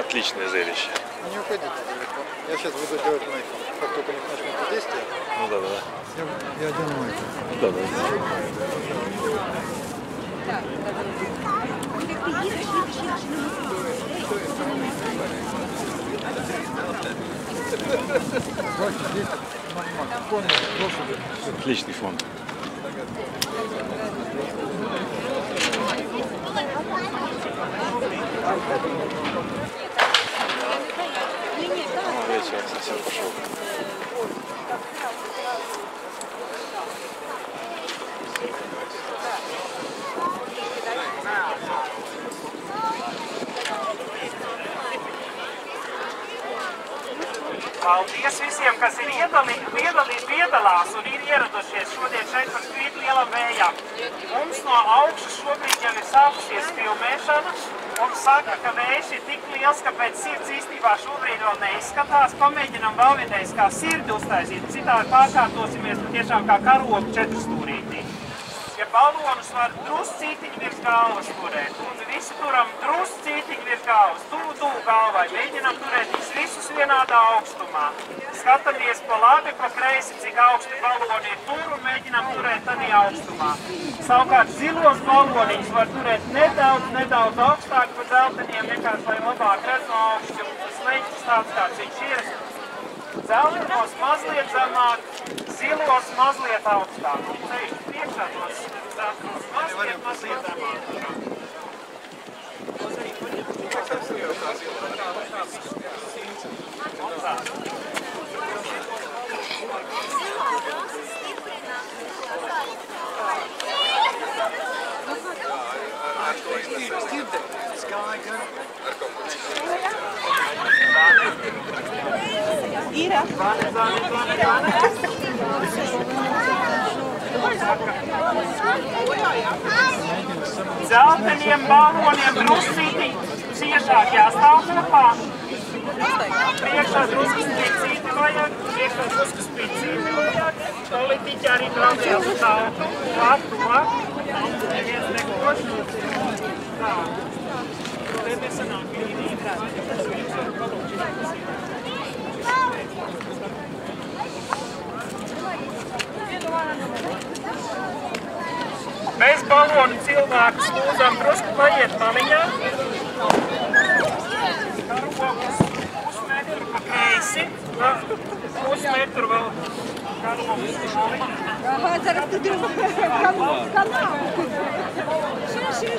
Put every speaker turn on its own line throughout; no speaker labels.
Отличное зрелище.
Не уходите далеко. Я сейчас буду делать майк. Как только они начнут действие.
Ну да.
Я одену майк.
Да. Отличный фон. Вечер совсем пошел.
Paldies visiem, kas ir piedalās un ir ieradušies šodien šeit par spīti lielam vējam. Mums no augšas šobrīd jau ir sākusies filmēšana. Mums saka, ka vējš ir tik liels, ka pēc sirds īstībā šobrīd vēl neizskatās. Pamēģinam vēl vienreiz kā sirdi uztaisīt. Citādi pārkārtosimies tiešām kā karogu četrstūrītī. Ja balonus var druscītiņi virs galvas turēt, un visi turam druscītiņi virs galvas, tuvu galvai, mēģinam turēt visus vienādā augstumā. Skatāmies pa labi, pa kreisi, cik augsti baloni ir tur, un mēģinam turēt tādā augstumā. Savukārt zilos baloniņus var turēt nedaudz augstāk pa dzelteņiem, vienkārši lai labāk redz no augšas, jo tas leņķis tāds kāds viņš ir. Dzelteņos mazliet zemāk, zilos mazliet augstāk. Un ceļš priekšā tos dzelteņos mazliet zemāk. Dzelteniem baloniem druscīti ciešāk jāstāv kopā. Priekšā druskas spicīti vajag, Tolītiķi arī braucies uz autu, neviens nekoš. Tā. Te nesanāk vienīgi. Mēs balonu cilvēkus lūdzam drusku paiet maliņā. Karogus pusmetru pa kreisi. Pusmetru vēl karogus maliņā.
Зараз ти канал. Шей,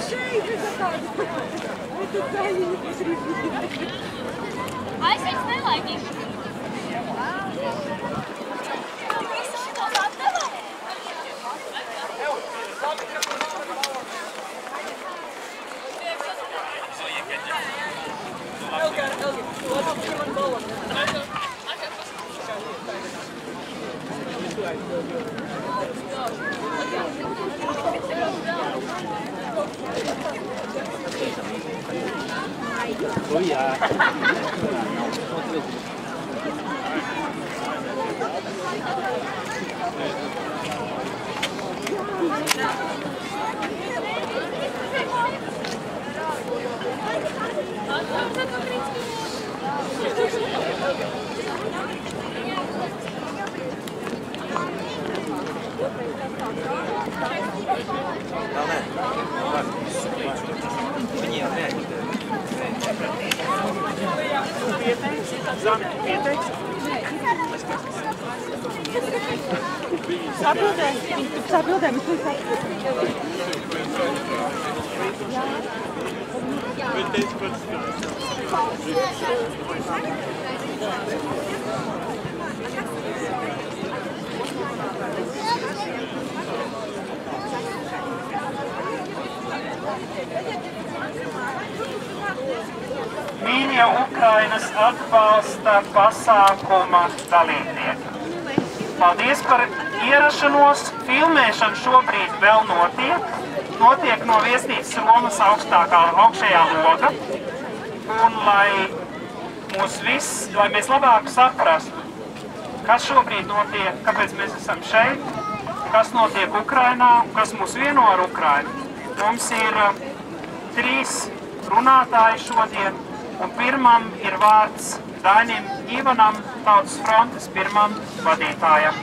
I said smell like it.
Saprotam.
Mīļie Ukrainas atbalsta pasākuma dalībnieki. Paldies par ierašanos. Filmēšana šobrīd vēl notiek. Notiek no viesnīcas Romas augšējā loga. Un lai mēs labāk saprastu, kas šobrīd notiek, kāpēc mēs esam šeit, kas notiek Ukrainā un kas mūs vieno ar Ukrainu. Mums ir 3 runātāji šodien. Un pirmam ir vārds Dainim Ivanam, Tautas frontes pirmam vadītājam.